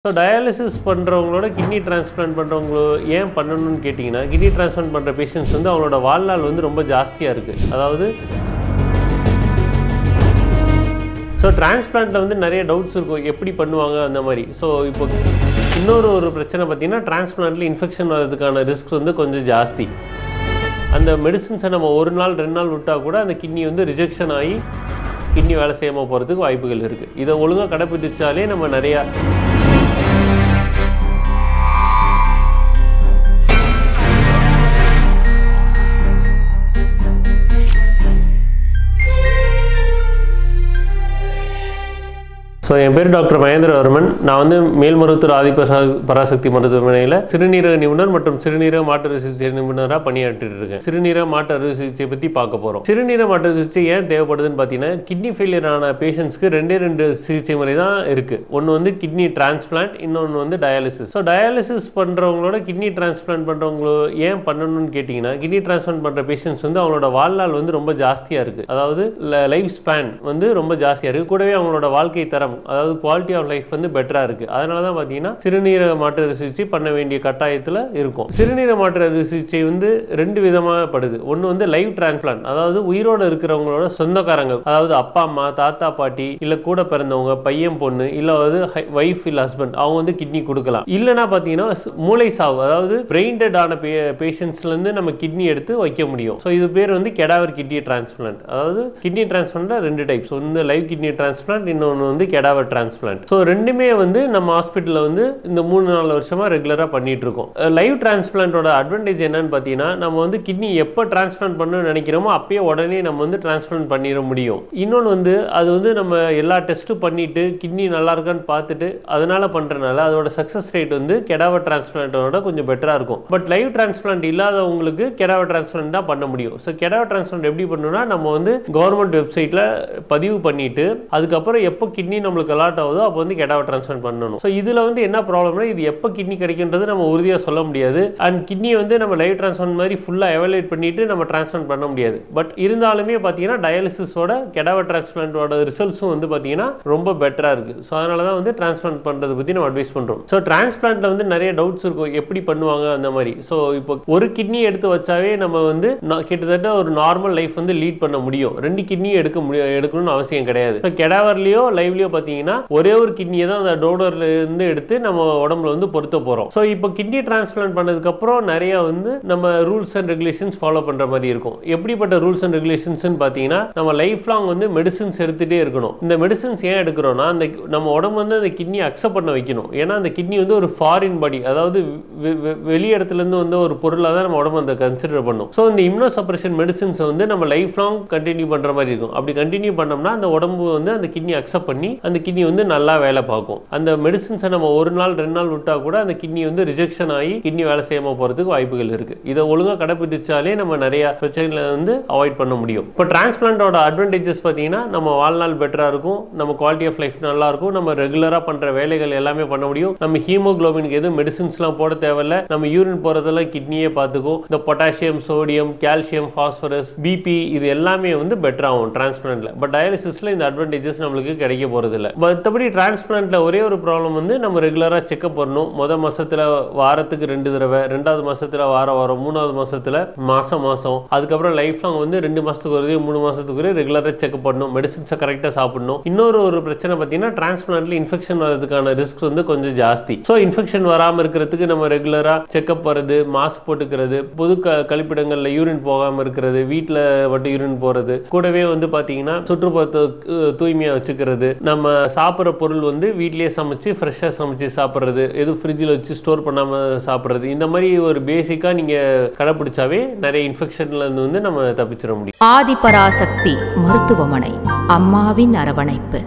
So dialysis பண்றவங்களோட kidney transplant பண்றவங்க ஏன் பண்ணணும்னு கேட்டிங்கன்னா கிட்னி டிரான்ஸ்பிளான்ட் பண்ற பேஷண்ட்ஸ் வந்து அவங்களோட வாழ்நாள் வந்து ரொம்ப ஜாஸ்தியா இருக்கு. அதாவது டிரான்ஸ்பிளான்ட்ல வந்து நிறைய டவுட்ஸ் இருக்கும் எப்படி பண்ணுவாங்க அந்த மாதிரி. ஸோ இப்போ இன்னொரு பிரச்சனை பார்த்தீங்கன்னா டிரான்ஸ்பிளான்ட்ல இன்ஃபெக்ஷன் வரதுக்கான ரிஸ்க் வந்து கொஞ்சம் ஜாஸ்தி. அந்த மெடிசின்ஸை நம்ம ஒரு நாள் 2 நாள் விட்டால் கூட அந்த கிட்னி வந்து ரிஜெக்ஷன் ஆகி கிட்னி வேலை செய்யாமல் போகிறதுக்கு வாய்ப்புகள் இருக்குது. இதை ஒழுங்காக கடைப்பிடிச்சாலே நம்ம நிறையா ஸோ என் பேர் டாக்டர் மகேந்திரவர்மன். நான் வந்து மேல்மருவத்தூர் ஆதி பராசக்தி மருத்துவமனையில் சிறுநீரக நிபுணர் மற்றும் சிறுநீரக மாற்று அறுவை சிகிச்சை நிபுணராக பணியாற்றிட்டு இருக்கேன். சிறுநீரக மாற்று அறுவை சிகிச்சை பற்றி பார்க்க போகிறோம். சிறுநீரக மாற்று அறுவை சிகிச்சை ஏன் தேவைப்படுதுன்னு பார்த்தீங்கன்னா கிட்னி ஃபெயிலியர் ஆன பேஷண்ட்ஸ்க்கு ரெண்டு சிகிச்சை முறை தான் இருக்குது. ஒன்று வந்து கிட்னி டிரான்ஸ்பிளான்ட், இன்னொன்று வந்து டயாலிசிஸ். ஸோ டயாலிசிஸ் பண்ணுறவங்களோட கிட்னி டிரான்ஸ்பிளான்ட் பண்ணுறவங்க ஏன் பண்ணணும்னு கேட்டிங்கன்னா கிட்னி டிரான்ஸ்பிளான்ட் பண்ணுற பேஷண்ட்ஸ் வந்து அவங்களோட வாழ்நாள் வந்து ரொம்ப ஜாஸ்தியாக இருக்குது. அதாவது லைஃப் ஸ்பேன் வந்து ரொம்ப ஜாஸ்தியாக இருக்குது. கூடவே அவங்களோட வாழ்க்கை தரம், அதாவது குவாலிட்டி ஆஃப் லைஃப் வந்து பெட்டரா இருக்கு. அதனால தான் பார்த்தீங்கன்னா சிறுநீரக மாற்று அறுவை சிகிச்சை பண்ண வேண்டிய கட்டாயத்தில் இருக்கும். சிறுநீரக மாற்று அறுவை சிகிச்சை வந்து 2 விதமாக படுது. ஒன்று வந்து லைவ் டிரான்ஸ்பிளான்ட், அதாவது உயிரோடு இருக்கிறவங்களோட சொந்தக்காரங்க, அதாவது அப்பா அம்மா, தாத்தா பாட்டி, இல்லை கூட பிறந்தவங்க, பையன் பொண்ணு, இல்லை வைஃப் இல்லை ஹஸ்பண்ட், அவங்க வந்து கிட்னி கொடுக்கலாம். இல்லைன்னா பார்த்தீங்கன்னா மூளை சாவு, அதாவது பிரெயின் டெட் ஆன பேஷண்ட்ஸ்லேருந்து நம்ம கிட்னி எடுத்து வைக்க முடியும். ஸோ இது பேர் வந்து கெடாவர் கிட்னி டிரான்ஸ்பிளான்ட். அதாவது கிட்னி டிரான்ஸ்பிளான்ட் 2 டைப்ஸ். ஒன்று லைவ் கிட்னி டிரான்ஸ்பிளான்ட், இன்னொன்று வந்து கெடாவர் டிரான்ஸ்பிளான்ட். ஸோ ரெண்டுமே வந்து நம்ம ஹாஸ்பிட்டலில் வந்து இந்த 3-4 வருஷமா ரெகுலராக பண்ணிட்டு இருக்கோம். லைவ் டிரான்ஸ்பிளான்ட்டோட அட்வான்டேஜ் என்னன்னு பார்த்தீங்கன்னா நம்ம வந்து கிட்னி எப்போ டிரான்ஸ்பிளான்ட் பண்ணணும்னு நினைக்கிறோமோ அப்பயே உடனே நம்ம வந்து டிரான்ஸ்பிளான்ட் பண்ணிட முடியும். இன்னொன்று வந்து அது வந்து நம்ம எல்லா டெஸ்ட்டும் பண்ணிட்டு கிட்னி நல்லா இருக்கான்னு பார்த்துட்டு அதனால பண்றதுனால அதோட சக்சஸ் ரேட் வந்து கெடாவர் டிரான்ஸ்பிளான்ட்டோட கொஞ்சம் பெட்டரா இருக்கும். பட் லைவ் டிரான்ஸ்பிளான்ட் இல்லாதவங்களுக்கு கெடாவர் டிரான்ஸ்பிளான்ட் தான் பண்ண முடியும். ஸோ கெடாவர் டிரான்ஸ்பிளான்ட் எப்படி பண்ணணும்னா நம்ம வந்து கவர்மெண்ட் வெப்சைட்ல பதிவு பண்ணிட்டு அதுக்கப்புறம் எப்போ கிட்னி நம்மளுக்கு அலாட் ஆகுதோ அப்போ வந்து கெடாவர் டிரான்ஸ்பிளான்ட் பண்ணணும். ஸோ இதில் வந்து என்ன ப்ராப்ளம்னா இது எப்போ கிட்னி கிடைக்கின்றது நம்ம உறுதியாக சொல்ல முடியாது. அண்ட் கிட்னியை வந்து நம்ம லைவ் டிரான்ஸ்பிளான்ட் மாதிரி ஃபுல்லாக எவாலுவேட் பண்ணிட்டு நம்ம டிரான்ஸ்பிளான்ட் பண்ண முடியாது. பட் இருந்தாலுமே பார்த்தீங்கன்னா டயாலிசிஸோட கெடாவர் டிரான்ஸ்பிளான்ட்டோட ரிசல்ட்ஸும் வந்து பார்த்தீங்கன்னா ரொம்ப பெட்டராக இருக்குது. ஸோ அதனால தான் வந்து டிரான்ஸ்பிளான்ட் பண்ணுறதை பற்றி நம்ம அட்வைஸ் பண்ணுறோம். ஸோ டிரான்ஸ்பிளான்ட்ல வந்து நிறைய டவுட்ஸ் இருக்கும் எப்படி பண்ணுவாங்க அந்த மாதிரி. ஸோ இப்போ ஒரு கிட்னி எடுத்து வச்சாவே நம்ம வந்து கிட்டத்தட்ட ஒரு நார்மல் லைஃப் வந்து லீட் பண்ண முடியும். 2 கிட்னியும் எடுக்கணும்னு அவசியம் கிடையாது. ஸோ கெடாவர்லையோ லைவ்லையோ பார்த்தீங்கன்னா ஒரே ஒரு கிட்னியை தான் அந்த டோனர்ல இருந்து எடுத்து நம்ம உடம்புல வந்து பொருத்த போறோம். ஸோ இப்போ கிட்னி டிரான்ஸ்பிளான்ட் பண்ணதுக்கு அப்புறம் நிறைய வந்து நம்ம ரூல்ஸ் அண்ட் ரெகுலேஷன்ஸ் ஃபாலோ பண்ற மாதிரி இருக்கும். எப்படிப்பட்ட ரூல்ஸ் அண்ட் ரெகுலேஷன்ஸ் பார்த்தீங்கன்னா நம்ம லைஃப் லாங் வந்து மெடிசின்ஸ் எடுத்துட்டே இருக்கணும். இந்த மெடிசின்ஸ் ஏன் எடுக்கிறோம்னா அந்த நம்ம உடம்பு வந்து அந்த கிட்னி அக்செப்ட் பண்ண வைக்கணும். ஏன்னா அந்த கிட்னி வந்து ஒரு ஃபாரின் பாடி, அதாவது வெளி இடத்துல இருந்து வந்து ஒரு பொருளாக தான் நம்ம உடம்பு அந்த கன்சிடர் பண்ணும். ஸோ இந்த இம்யூனோ சப்ரஷன் மெடிசின்ஸ் வந்து நம்ம லைஃப் லாங் கண்டினியூ பண்ற மாதிரி இருக்கும். அப்படி கண்டினியூ பண்ணோம்னா அந்த உடம்பு வந்து அந்த கிட்னி அக்செப்ட் பண்ணி அந்த கிட்னி வந்து நல்லா வேலை பார்க்கும். அந்த மெடிசின்ஸை நம்ம ஒரு நாள் 2 நாள் விட்டா கூட அந்த கிட்னி வந்து ரிஜெக்ஷன் ஆகி கிட்னி வேலை செய்யாமல் போகிறதுக்கு வாய்ப்புகள் இருக்கு. இதை ஒழுங்காக கடைப்பிடிச்சாலே நம்ம நிறைய பிரச்சனைகளை வந்து அவாய்ட் பண்ண முடியும். இப்போ டிரான்ஸ்பிளான்ட்டோட அட்வான்டேஜஸ் பார்த்தீங்கன்னா நம்ம வாழ்நாள் பெட்டராக இருக்கும், நம்ம குவாலிட்டி ஆஃப் லைஃப் நல்லா இருக்கும், நம்ம ரெகுலராக பண்ணுற வேலைகள் எல்லாமே பண்ண முடியும். நம்ம ஹீமோகுளோபினுக்கு எதுவும் மெடிசின்ஸ்லாம் போட தேவையில்ல, நம்ம யூரின் போகிறதெல்லாம் கிட்னியே பார்த்துக்கும். இந்த potassium, sodium, calcium, phosphorus, BP இது எல்லாமே வந்து பெட்டராகும் டிரான்ஸ்பிளான்ட்ல. பட் டயாலிசிஸ்ல இந்த அட்வான்டேஜஸ் நம்மளுக்கு கிடைக்க போகிறது இல்லை. மற்றபடி டிரான்ஸ்பிளான்ட்ல ஒரே ஒரு ப்ராப்ளம் வந்து நம்ம ரெகுலராக செக்அப் பண்ணணும். முதல் மாசத்துல வாரத்துக்கு 2 தடவை, 2வது மாசத்துல வாரம், 3வது மாசத்துல மாசம், அதுக்கப்புறம் லைஃப் லாங் வந்து 2 மாசத்துக்கு ஒரு 3 மாசத்துக்கு ஒரு ரெகுலராக செக்அப் பண்ணணும். மெடிசின்ஸை கரெக்டாக சாப்பிடணும். இன்னொரு பிரச்சனை பார்த்தீங்கன்னா டிரான்ஸ்பிளான்ட்ல இன்ஃபெக்ஷன் வரதுக்கான ரிஸ்க் வந்து கொஞ்சம் ஜாஸ்தி. ஸோ இன்ஃபெக்ஷன் வராமல் இருக்கிறதுக்கு நம்ம ரெகுலராக செக்அப் பண்ணுறது, மாஸ்க் போட்டுக்கிறது, பொது கழிப்பிடங்களில் யூரின் போகாமல் இருக்கிறது, வீட்டில் மட்டும் யூரின் போகிறது, கூடவே வந்து பார்த்தீங்கன்னா சுற்றுப்புறத்தை தூய்மையாக வச்சுக்கிறது, நம்ம சாப்பிட்ற பொருள் வந்து வீட்லயே சமைச்சு ஃப்ரெஷ்ஷாக சமைச்சு சாப்பிட்றது, எதுவும் ஃப்ரிட்ஜில் வச்சு ஸ்டோர் பண்ணாமல் சாப்பிட்றது, இந்த மாதிரி ஒரு பேசிக்காக நீங்கள் கடைப்பிடிச்சாவே நிறைய இன்ஃபெக்ஷன்ல இருந்து வந்து நம்ம தப்பிச்சிட முடியும். ஆதி பராசக்தி மருத்துவமனை, அம்மாவின் அரவணைப்பு.